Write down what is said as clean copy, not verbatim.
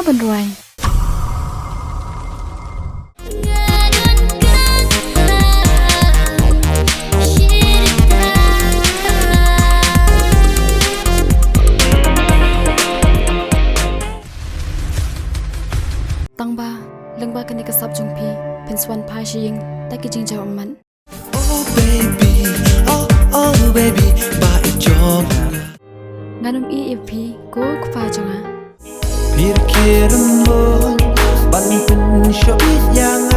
บันรวยตังบาเรื่องบ้ากันในกระซับจงพีเป็นสวรรค์พายชิงแต่กิจริงใจของมัน Oh baby oh baby บ้าอีจอมงานอีเอฟพีกูฟ้าจังอ่ะ Pikirmu ban pen syok yang